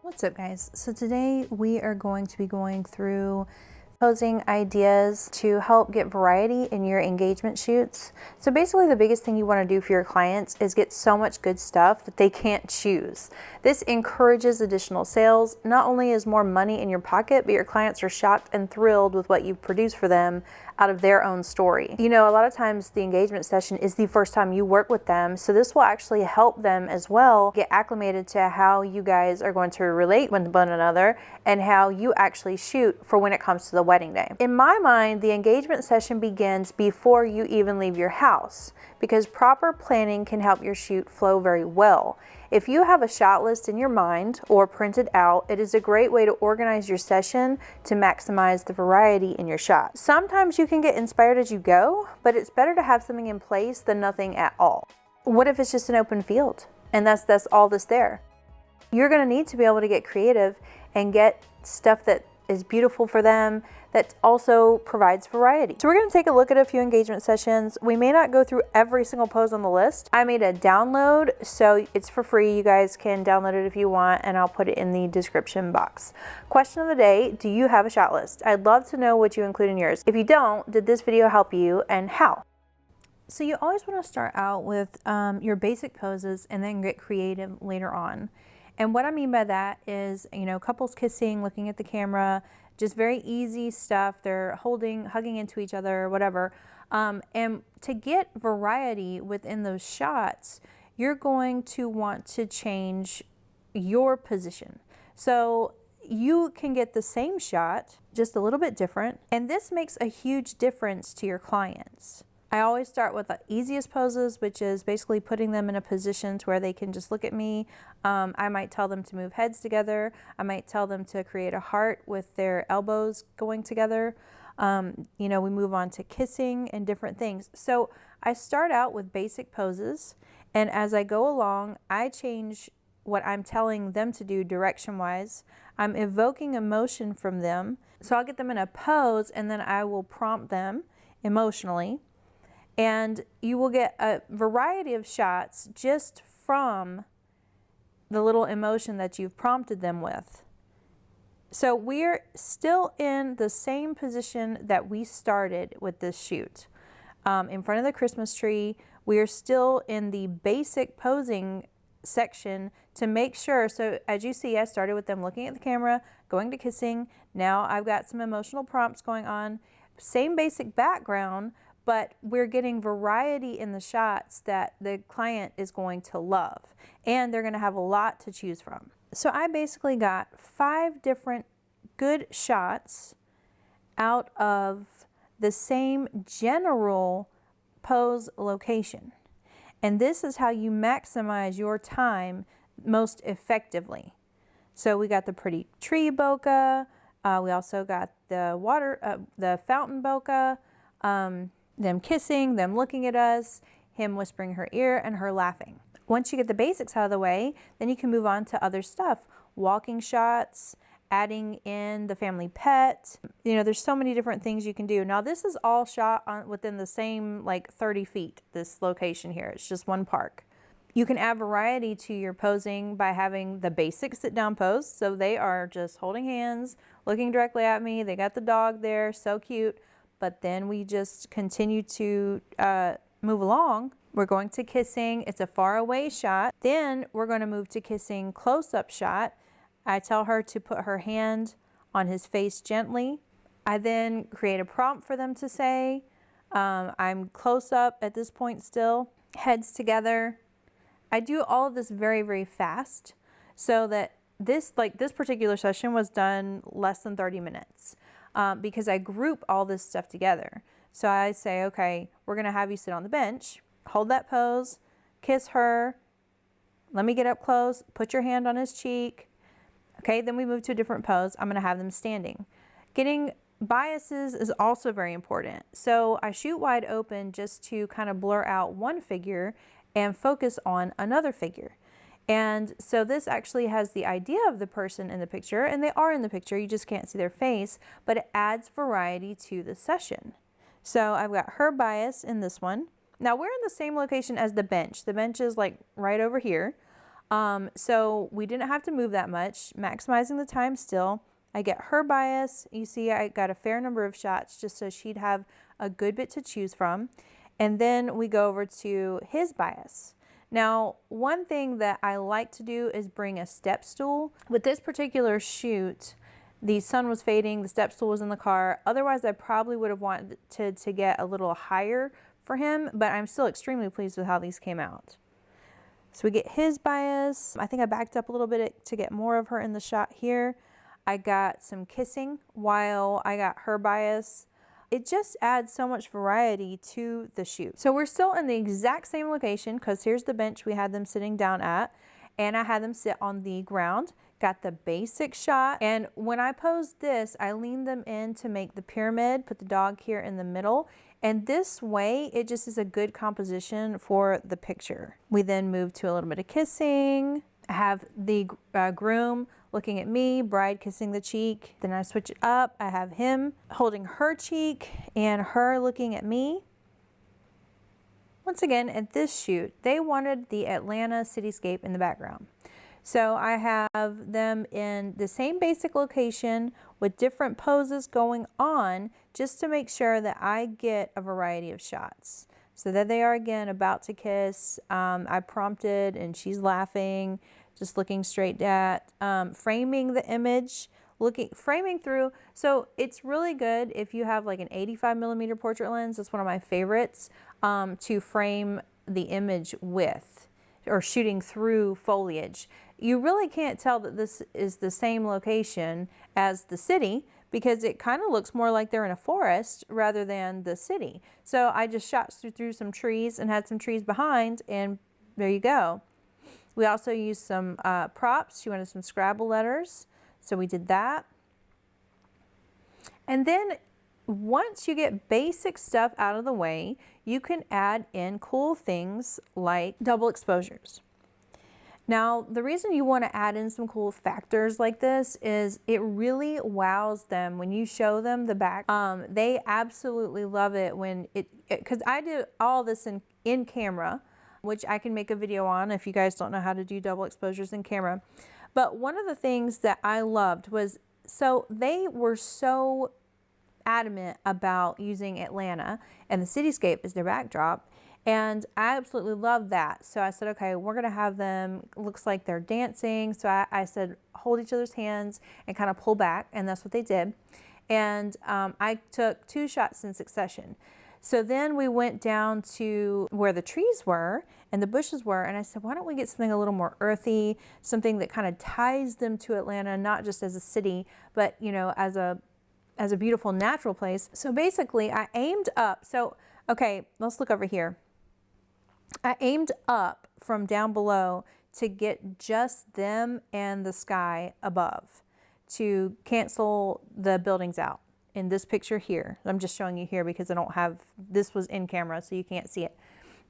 What's up, guys? So today we are going to be going through posing ideas to help get variety in your engagement shoots. So basically the biggest thing you want to do for your clients is get so much good stuff that they can't choose. This encourages additional sales. Not only is more money in your pocket, but your clients are shocked and thrilled with what you've produced for them out of their own story. You know, a lot of times the engagement session is the first time you work with them, so this will actually help them as well get acclimated to how you guys are going to relate with one another and how you actually shoot for when it comes to the wedding day. In my mind, the engagement session begins before you even leave your house, because proper planning can help your shoot flow very well. If you have a shot list in your mind or printed out, it is a great way to organize your session to maximize the variety in your shot. Sometimes you can get inspired as you go, but it's better to have something in place than nothing at all. What if it's just an open field and that's all that's there? You're going to need to be able to get creative and get stuff that is beautiful for them, that also provides variety. So we're going to take a look at a few engagement sessions. We may not go through every single pose on the list. I made a download, so it's for free. You guys can download it if you want, and I'll put it in the description box. Question of the day, do you have a shot list? I'd love to know what you include in yours. If you don't, did this video help you, and how? So you always want to start out with your basic poses and then get creative later on. And what I mean by that is, you know, couples kissing, looking at the camera, just very easy stuff. They're holding, hugging into each other, whatever. And to get variety within those shots, you're going to want to change your position. So you can get the same shot, just a little bit different. And this makes a huge difference to your clients. I always start with the easiest poses, which is basically putting them in a position to where they can just look at me. I might tell them to move heads together. I might tell them to create a heart with their elbows going together. You know, we move on to kissing and different things. So I start out with basic poses, and as I go along, I change what I'm telling them to do direction-wise. I'm evoking emotion from them. So I'll get them in a pose, and then I will prompt them emotionally. And you will get a variety of shots just from the little emotion that you've prompted them with. So we're still in the same position that we started with this shoot. In front of the Christmas tree, we are still in the basic posing section to make sure. So as you see, I started with them looking at the camera, going to kissing. Now I've got some emotional prompts going on. Same basic background, but we're getting variety in the shots that the client is going to love, and they're going to have a lot to choose from. So I basically got 5 different good shots out of the same general pose location. And this is how you maximize your time most effectively. So we got the pretty tree bokeh. We also got the fountain bokeh. Them kissing, them looking at us, him whispering her ear, and her laughing. Once you get the basics out of the way, then you can move on to other stuff. Walking shots, adding in the family pet. You know, there's so many different things you can do. Now this is all shot within the same like 30 feet, this location here. It's just one park. You can add variety to your posing by having the basic sit down pose. So they are just holding hands, looking directly at me. They got the dog there, so cute. But then we just continue to move along. We're going to kissing. It's a far away shot. Then we're going to move to kissing close-up shot. I tell her to put her hand on his face gently. I then create a prompt for them to say. I'm close up at this point still. Heads together. I do all of this very, very fast so that this particular session was done less than 30 minutes. Because I group all this stuff together. So I say, okay, we're going to have you sit on the bench, hold that pose, kiss her, let me get up close, put your hand on his cheek. Okay, then we move to a different pose. I'm going to have them standing. Getting biases is also very important. So I shoot wide open just to kind of blur out one figure and focus on another figure. And so this actually has the idea of the person in the picture, and they are in the picture, you just can't see their face, but it adds variety to the session. So I've got her bias in this one. Now we're in the same location as the bench. The bench is like right over here. So we didn't have to move that much, maximizing the time still. I get her bias. You see, I got a fair number of shots just so she'd have a good bit to choose from. And then we go over to his bias. Now, one thing that I like to do is bring a step stool. With this particular shoot, the sun was fading, the step stool was in the car. Otherwise, I probably would have wanted to get a little higher for him, but I'm still extremely pleased with how these came out. So we get his bias. I think I backed up a little bit to get more of her in the shot here. I got some kissing while I got her bias. It just adds so much variety to the shoot. So we're still in the exact same location because here's the bench we had them sitting down at, and I had them sit on the ground. Got the basic shot, and when I posed this, I leaned them in to make the pyramid, put the dog here in the middle, and this way it just is a good composition for the picture. We then move to a little bit of kissing. I have the groom looking at me, bride kissing the cheek. Then I switch it up. I have him holding her cheek and her looking at me. Once again, at this shoot, they wanted the Atlanta cityscape in the background. So I have them in the same basic location with different poses going on just to make sure that I get a variety of shots. So there they are again, about to kiss. I prompted and she's laughing, just looking straight at, framing the image, framing through. So it's really good if you have like an 85mm portrait lens. That's one of my favorites, to frame the image with, or shooting through foliage. You really can't tell that this is the same location as the city because it kind of looks more like they're in a forest rather than the city. So I just shot through some trees and had some trees behind, and there you go. We also used some props. She wanted some Scrabble letters, so we did that. And then once you get basic stuff out of the way, you can add in cool things like double exposures. Now, the reason you want to add in some cool factors like this is it really wows them when you show them the back. They absolutely love it when because I do all this in camera, which I can make a video on if you guys don't know how to do double exposures in camera. But one of the things that I loved was, so they were so adamant about using Atlanta and the cityscape as their backdrop, and I absolutely love that. So I said, okay, we're gonna have them, looks like they're dancing. So I said, hold each other's hands and kind of pull back, and that's what they did. And I took 2 shots in succession. So then we went down to where the trees were and the bushes were, and I said, why don't we get something a little more earthy, something that kind of ties them to Atlanta, not just as a city, but you know, as a beautiful natural place. So basically I aimed up. So, okay, let's look over here. I aimed up from down below to get just them and the sky above to cancel the buildings out. In this picture here, I'm just showing you here because I don't have, this was in camera so you can't see it.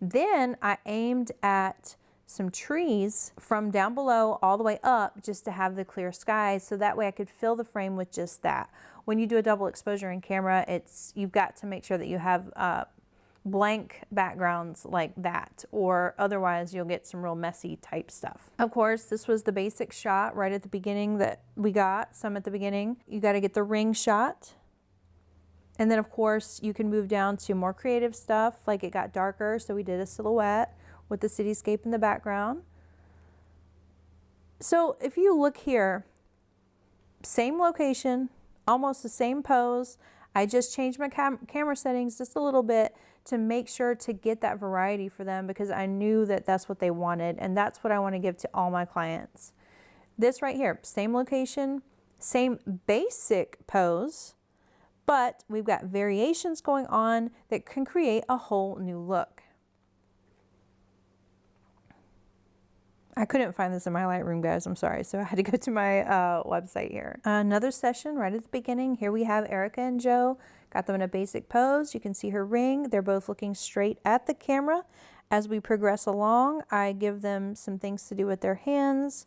Then I aimed at some trees from down below all the way up just to have the clear skies, so that way I could fill the frame with just that. When you do a double exposure in camera, you've got to make sure that you have blank backgrounds like that, or otherwise you'll get some real messy type stuff. Of course, this was the basic shot right at the beginning that we got, some at the beginning. You got to get the ring shot. And then of course you can move down to more creative stuff, like it got darker, so we did a silhouette with the cityscape in the background. So if you look here, same location, almost the same pose. I just changed my camera settings just a little bit to make sure to get that variety for them, because I knew that that's what they wanted, and that's what I want to give to all my clients. This right here, same location, same basic pose, but we've got variations going on that can create a whole new look. I couldn't find this in my Lightroom, guys, I'm sorry. So I had to go to my website here. Another session right at the beginning. Here we have Erica and Joe. Got them in a basic pose. You can see her ring. They're both looking straight at the camera. As we progress along, I give them some things to do with their hands.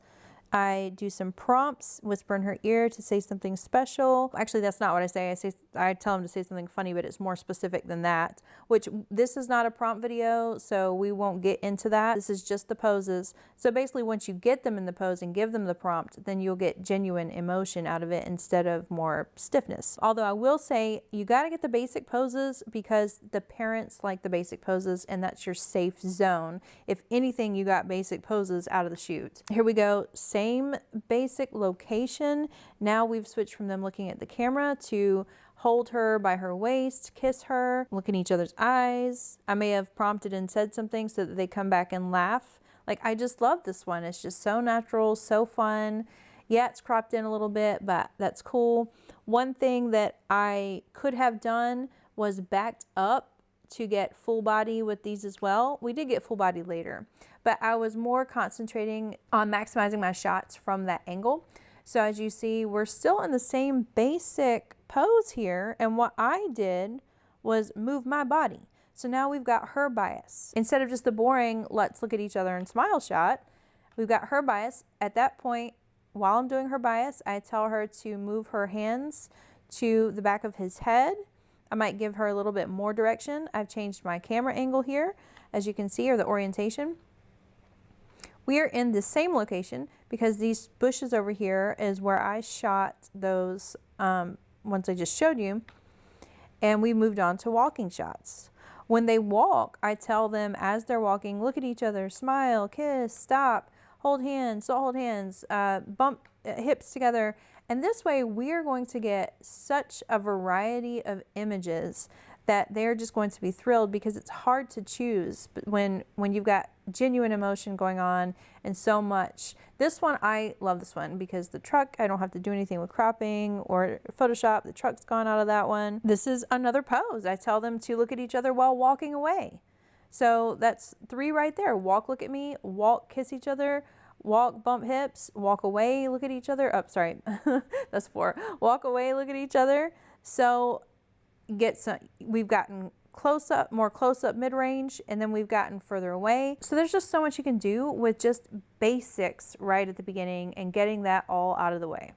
I do some prompts, whisper in her ear to say something special. Actually, that's not what I say. I tell them to say something funny, but it's more specific than that, which this is not a prompt video, so we won't get into that. This is just the poses. So basically, once you get them in the pose and give them the prompt, then you'll get genuine emotion out of it instead of more stiffness. Although I will say, you got to get the basic poses because the parents like the basic poses, and that's your safe zone. If anything, you got basic poses out of the shoot. Here we go. Same basic location. Now we've switched from them looking at the camera to hold her by her waist, kiss her, look in each other's eyes. I may have prompted and said something so that they come back and laugh. Like, I just love this one. It's just so natural, so fun. Yeah, it's cropped in a little bit, but that's cool. One thing that I could have done was backed up to get full body with these as well. We did get full body later, but I was more concentrating on maximizing my shots from that angle. So as you see, we're still in the same basic pose here. And what I did was move my body. So now we've got her bias. Instead of just the boring, let's look at each other and smile shot, we've got her bias. At that point, while I'm doing her bias, I tell her to move her hands to the back of his head. I might give her a little bit more direction. I've changed my camera angle here, as you can see, or the orientation. We are in the same location because these bushes over here is where I shot those ones I just showed you. And we moved on to walking shots. When they walk, I tell them as they're walking, look at each other, smile, kiss, stop, hold hands, don't hold hands, bump hips together. And this way we are going to get such a variety of images that they're just going to be thrilled, because it's hard to choose when you've got genuine emotion going on and so much. This one, I love this one because the truck, I don't have to do anything with cropping or Photoshop. The truck's gone out of that one. This is another pose. I tell them to look at each other while walking away. So that's 3 right there. Walk, look at me, walk, kiss each other, walk, bump hips, walk away, look at each other. Oh, sorry, that's 4. Walk away, look at each other. So we've gotten close up, more close up, mid-range, and then we've gotten further away. So there's just so much you can do with just basics right at the beginning and getting that all out of the way.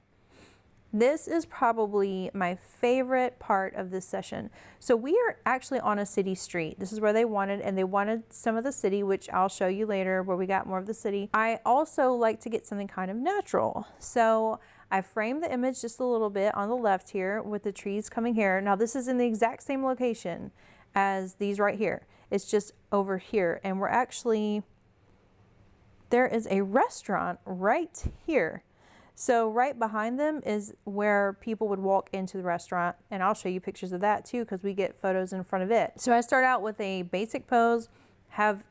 This is probably my favorite part of this session. So we are actually on a city street. This is where they wanted, and they wanted some of the city, which I'll show you later where we got more of the city. I also like to get something kind of natural. So I framed the image just a little bit on the left here with the trees coming here. Now this is in the exact same location as these right here. It's just over here. And we're actually, there is a restaurant right here. So right behind them is where people would walk into the restaurant, and I'll show you pictures of that too because we get photos in front of it. So I start out with a basic pose, have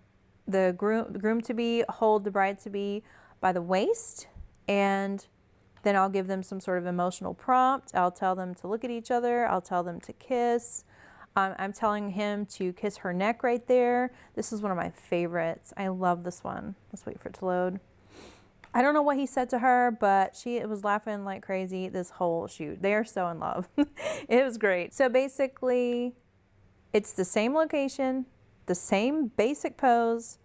the groom-to-be hold the bride-to-be by the waist, and then I'll give them some sort of emotional prompt. I'll tell them to look at each other. I'll tell them to kiss. I'm telling him to kiss her neck right there. This is one of my favorites. I love this one. Let's wait for it to load. I don't know what he said to her, but she was laughing like crazy this whole shoot. They are so in love. It was great. So basically, it's the same location, the same basic pose,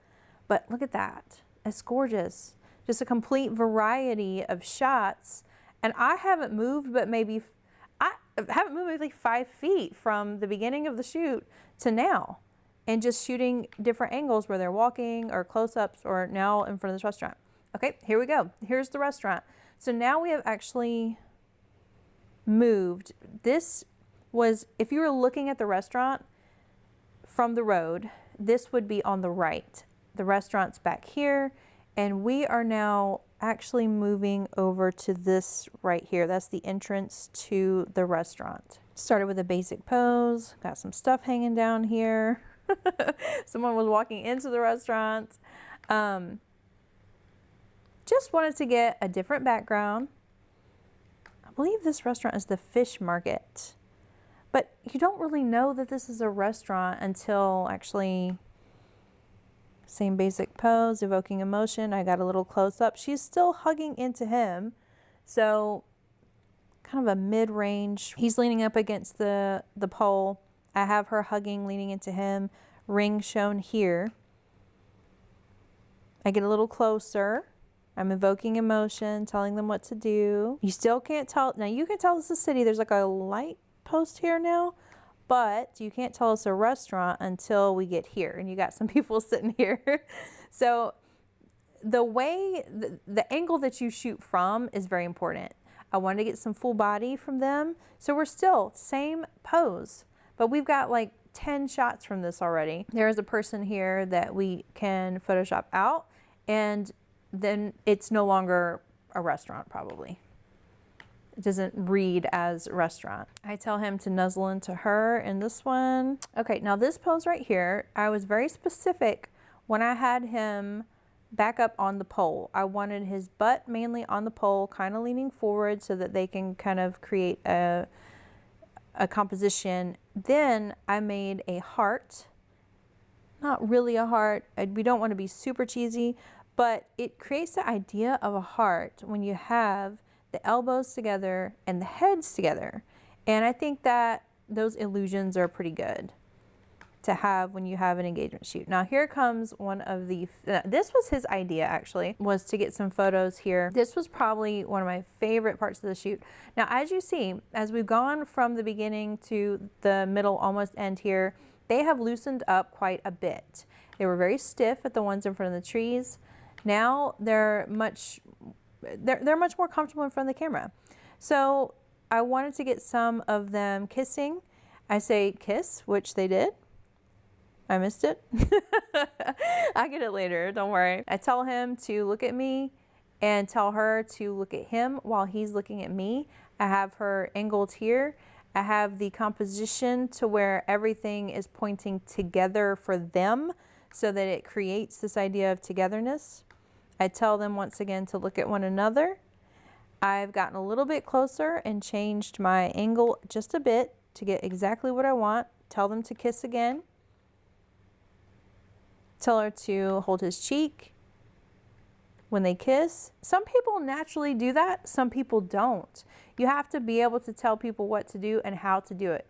but look at that. It's gorgeous. Just a complete variety of shots. And I haven't moved, but maybe, I haven't moved like 5 feet from the beginning of the shoot to now. And just shooting different angles where they're walking or close-ups or now in front of this restaurant. Okay, here we go. Here's the restaurant. So now we have actually moved. This was, if you were looking at the restaurant from the road, this would be on the right. The restaurant's back here, and we are now actually moving over to this right here. That's the entrance to the restaurant. Started with a basic pose, got some stuff hanging down here. Someone was walking into the restaurant. Just wanted to get a different background. I believe this restaurant is the fish market, but you don't really know that this is a restaurant until actually, same basic pose, evoking emotion. I got a little close up. She's still hugging into him. So kind of a mid-range. He's leaning up against the pole. I have her hugging, leaning into him. Ring shown here. I get a little closer. I'm evoking emotion, telling them what to do. You still can't tell. Now you can tell it's a city. There's like a light post here now, but you can't tell it's a restaurant until we get here. And you got some people sitting here. So the way, the angle that you shoot from is very important. I wanted to get some full body from them. So we're still same pose, but we've got like 10 shots from this already. There is a person here that we can Photoshop out, and then it's no longer a restaurant probably. It doesn't read as restaurant. I tell him to nuzzle into her in this one. Okay, now this pose right here, I was very specific when I had him back up on the pole. I wanted his butt mainly on the pole, kind of leaning forward so that they can kind of create a composition. Then I made a heart, not really a heart. We don't want to be super cheesy, but it creates the idea of a heart when you have the elbows together and the heads together. And I think that those illusions are pretty good to have when you have an engagement shoot. Now here comes one of the, this was his idea actually, was to get some photos here. This was probably one of my favorite parts of the shoot. Now as you see, as we've gone from the beginning to the middle, almost end here, they have loosened up quite a bit. They were very stiff at the ones in front of the trees. Now they're much more comfortable in front of the camera. So I wanted to get some of them kissing. I say kiss, which they did. I missed it. I'll get it later, don't worry. I tell him to look at me and tell her to look at him while he's looking at me. I have her angled here. I have the composition to where everything is pointing together for them so that it creates this idea of togetherness. I tell them once again to look at one another. I've gotten a little bit closer and changed my angle just a bit to get exactly what I want. Tell them to kiss again. Tell her to hold his cheek when they kiss. Some people naturally do that, some people don't. You have to be able to tell people what to do and how to do it.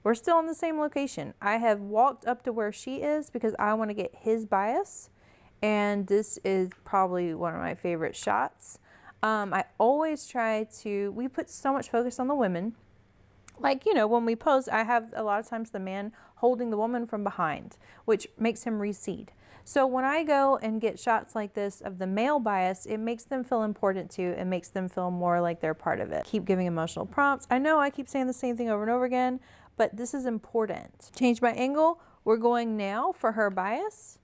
We're still in the same location. I have walked up to where she is because I want to get his bias, and this is probably one of my favorite shots. I always try to, we put so much focus on the women. Like, you know, when we pose, I have a lot of times the man holding the woman from behind, which makes him recede. So when I go and get shots like this of the male bias, it makes them feel important too. It makes them feel more like they're part of it. Keep giving emotional prompts. I know I keep saying the same thing over and over again, but this is important. Change my angle. We're going now for her bias.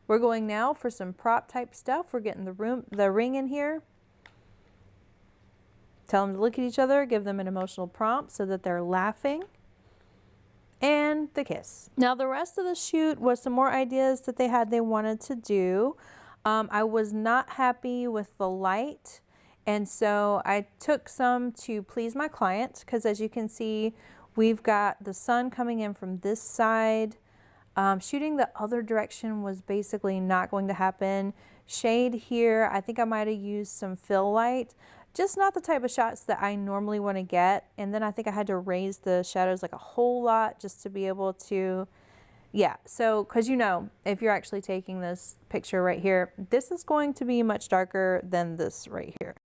We're going now for some prop type stuff. We're getting the ring in here. Tell them to look at each other, give them an emotional prompt so that they're laughing, and the kiss. Now the rest of the shoot was some more ideas that they wanted to do. I was not happy with the light, and so I took some to please my client, because as you can see, we've got the sun coming in from this side. Shooting the other direction was basically not going to happen. Shade here, I think I might have used some fill light. Just not the type of shots that I normally want to get. And then I think I had to raise the shadows like a whole lot just to be able to, yeah. So, because you know, if you're actually taking this picture right here, this is going to be much darker than this right here.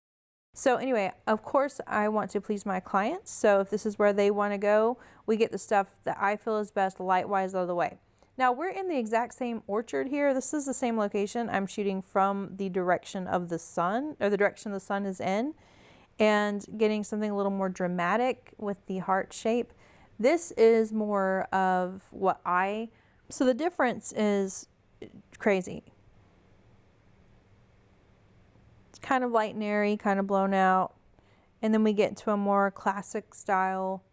So anyway, of course, I want to please my clients. So if this is where they want to go, we get the stuff that I feel is best light-wise out of the way. Now we're in the exact same orchard here. This is the same location. I'm shooting from the direction of the sun, or the direction the sun is in, and getting something a little more dramatic with the heart shape. This is more of what so the difference is crazy. It's kind of light and airy, kind of blown out. And then we get to a more classic style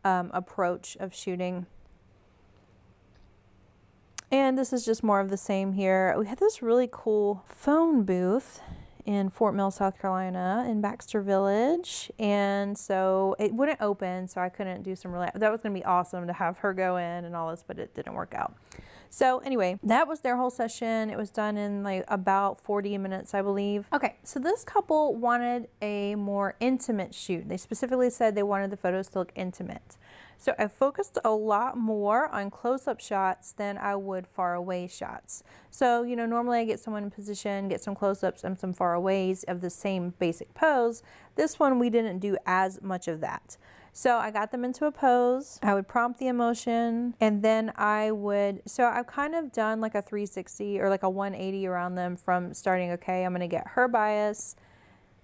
approach of shooting. And this is just more of the same here. We had this really cool phone booth in Fort Mill, South Carolina, in Baxter Village. And so it wouldn't open, so I couldn't do some really, that was gonna be awesome to have her go in and all this, but it didn't work out. So anyway, that was their whole session. It was done in like about 40 minutes, I believe. Okay, so this couple wanted a more intimate shoot. They specifically said they wanted the photos to look intimate. So I focused a lot more on close-up shots than I would far away shots. So, you know, normally I get someone in position, get some close-ups and some far aways of the same basic pose. This one, we didn't do as much of that. So I got them into a pose, I would prompt the emotion, and then so I've kind of done like a 360 or like a 180 around them from starting, okay, I'm gonna get her bias,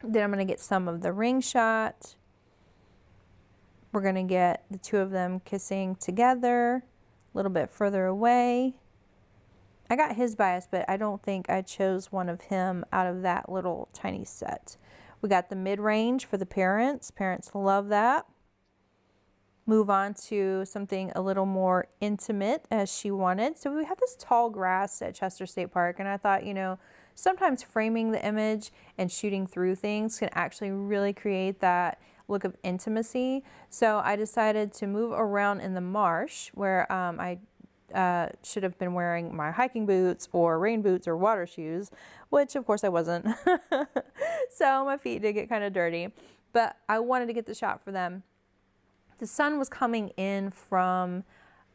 then I'm gonna get some of the ring shot. We're gonna get the two of them kissing together, a little bit further away. I got his bias, but I don't think I chose one of him out of that little tiny set. We got the mid-range for the parents. Parents love that. Move on to something a little more intimate as she wanted. So we have this tall grass at Chester State Park, and I thought, you know, sometimes framing the image and shooting through things can actually really create that look of intimacy. So I decided to move around in the marsh where I should have been wearing my hiking boots or rain boots or water shoes, which of course I wasn't. So my feet did get kind of dirty, but I wanted to get the shot for them. The sun was coming in from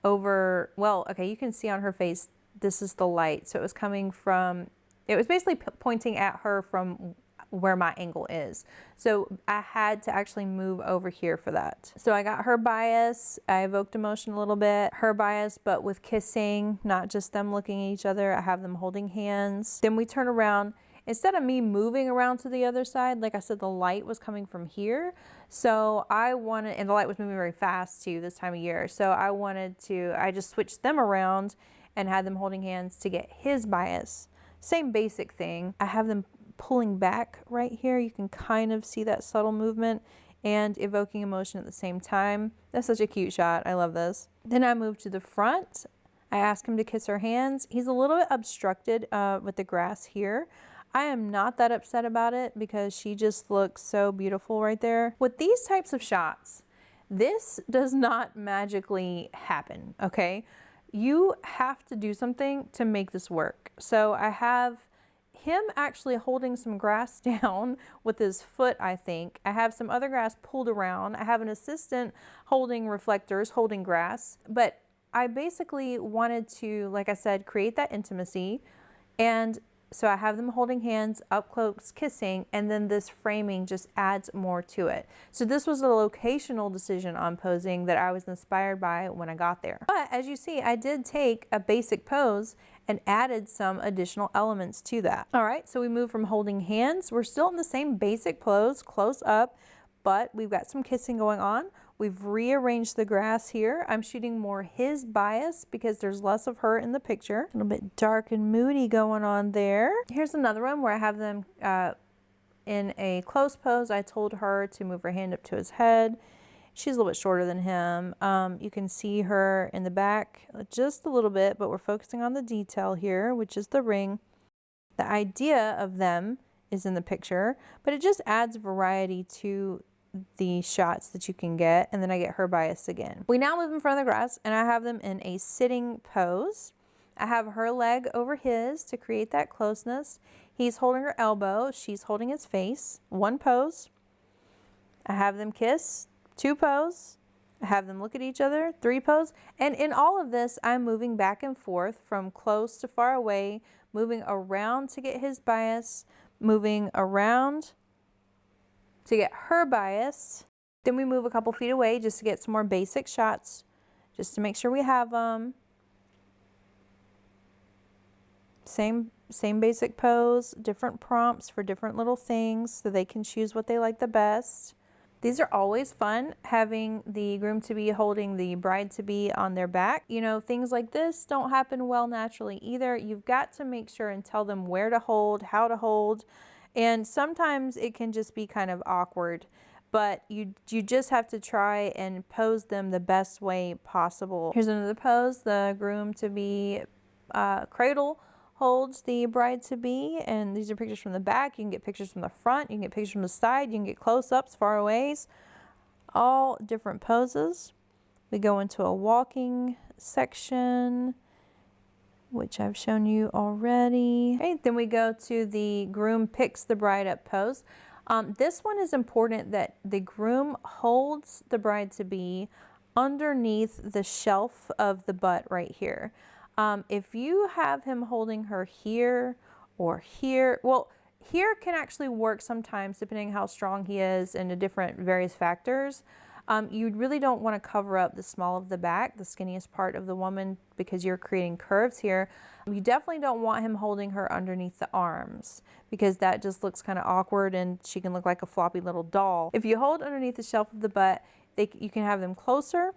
over, well, okay, you can see on her face, this is the light. So it was coming from, it was basically pointing at her from where my angle is. So I had to actually move over here for that. So I got her bias, I evoked emotion a little bit, her bias, but with kissing, not just them looking at each other. I have them holding hands. Then we turn around. Instead of me moving around to the other side, like I said, the light was coming from here. So I wanted, and the light was moving very fast too this time of year. So I just switched them around and had them holding hands to get his bias. Same basic thing. I have them pulling back right here. You can kind of see that subtle movement and evoking emotion at the same time. That's such a cute shot. I love this. Then I move to the front. I ask him to kiss her hands. He's a little bit obstructed with the grass here. I am not that upset about it because she just looks so beautiful right there. With these types of shots, this does not magically happen, okay? You have to do something to make this work. So I have him actually holding some grass down with his foot, I think. I have some other grass pulled around. I have an assistant holding reflectors, holding grass. But I basically wanted to, like I said, create that intimacy. And so I have them holding hands, up close kissing, and then this framing just adds more to it. So this was a locational decision on posing that I was inspired by when I got there. But as you see, I did take a basic pose and added some additional elements to that. All right, so we move from holding hands. We're still in the same basic pose, close up, but we've got some kissing going on. We've rearranged the grass here. I'm shooting more his bias because there's less of her in the picture. A little bit dark and moody going on there. Here's another one where I have them in a close pose. I told her to move her hand up to his head. She's a little bit shorter than him. You can see her in the back just a little bit, but we're focusing on the detail here, which is the ring. The idea of them is in the picture, but it just adds variety to the shots that you can get. And then I get her bias again. We now move in front of the grass and I have them in a sitting pose. I have her leg over his to create that closeness. He's holding her elbow. She's holding his face. One pose. I have them kiss. Two pose. I have them look at each other. Three pose. And in all of this, I'm moving back and forth from close to far away, moving around to get his bias, moving around to get her bias. Then we move a couple feet away just to get some more basic shots, just to make sure we have them. Same basic pose, different prompts for different little things so they can choose what they like the best. These are always fun, having the groom-to-be holding the bride-to-be on their back. You know, things like this don't happen well naturally either. You've got to make sure and tell them where to hold, how to hold. And sometimes it can just be kind of awkward, but you just have to try and pose them the best way possible. Here's another pose. The groom-to-be cradle holds the bride-to-be, and these are pictures from the back. You can get pictures from the front. You can get pictures from the side. You can get close-ups, far aways, all different poses. We go into a walking section, which I've shown you already. Okay, then we go to the groom picks the bride up pose. This one is important that the groom holds the bride-to-be underneath the shelf of the butt right here. If you have him holding her here or here, well, here can actually work sometimes depending how strong he is and the different various factors. You really don't want to cover up the small of the back, the skinniest part of the woman, because you're creating curves here. You definitely don't want him holding her underneath the arms, because that just looks kind of awkward and she can look like a floppy little doll. If you hold underneath the shelf of the butt, you can have them closer.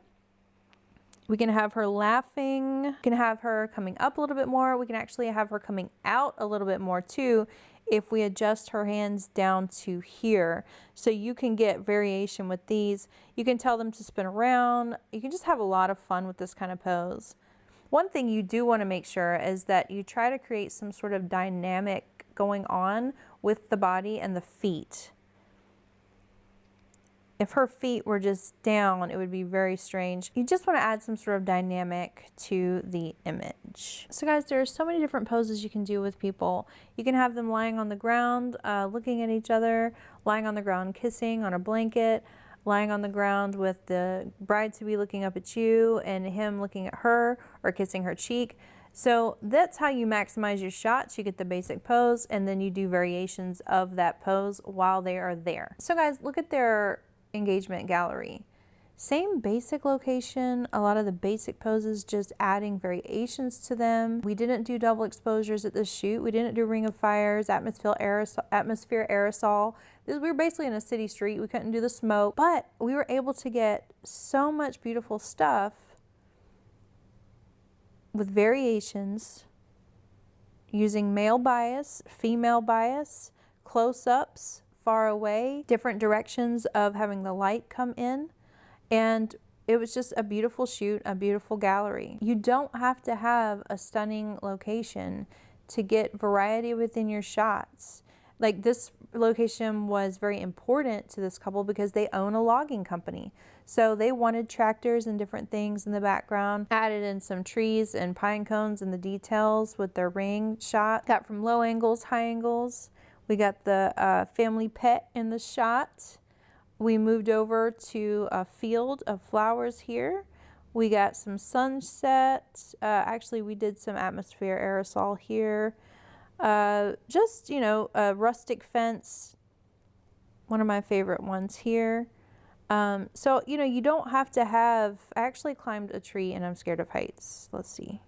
We can have her laughing. We can have her coming up a little bit more. We can actually have her coming out a little bit more too if we adjust her hands down to here. So you can get variation with these. You can tell them to spin around. You can just have a lot of fun with this kind of pose. One thing you do want to make sure is that you try to create some sort of dynamic going on with the body and the feet. If her feet were just down, it would be very strange. You just want to add some sort of dynamic to the image. So guys, there are so many different poses you can do with people. You can have them lying on the ground, looking at each other, lying on the ground, kissing on a blanket, lying on the ground with the bride-to-be looking up at you and him looking at her or kissing her cheek. So that's how you maximize your shots. You get the basic pose and then you do variations of that pose while they are there. So guys, look at their engagement gallery. Same basic location, a lot of the basic poses, just adding variations to them. We didn't do double exposures at this shoot. We didn't do ring of fires, atmosphere aerosol. We were basically in a city street. We couldn't do the smoke, but we were able to get so much beautiful stuff with variations using male bias, female bias, close-ups, far away, different directions of having the light come in, and it was just a beautiful shoot, a beautiful gallery. You don't have to have a stunning location to get variety within your shots. Like, this location was very important to this couple because they own a logging company. So they wanted tractors and different things in the background, added in some trees and pine cones and the details with their ring shot. Got from low angles, high angles. We got the family pet in the shot. We moved over to a field of flowers here. We got some sunset. Actually, we did some atmosphere aerosol here. Just, you know, a rustic fence. One of my favorite ones here. So, you know, you don't have to have... I actually climbed a tree and I'm scared of heights. Let's see.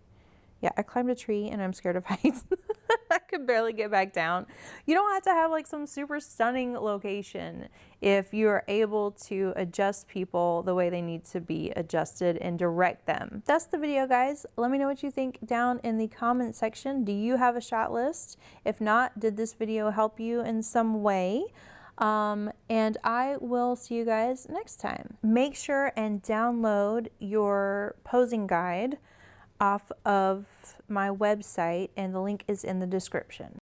Yeah, I climbed a tree and I'm scared of heights. I could barely get back down. You don't have to have like some super stunning location if you are able to adjust people the way they need to be adjusted and direct them. That's the video, guys. Let me know what you think down in the comment section. Do you have a shot list? If not, did this video help you in some way? And I will see you guys next time. Make sure and download your posing guide off of my website, and the link is in the description.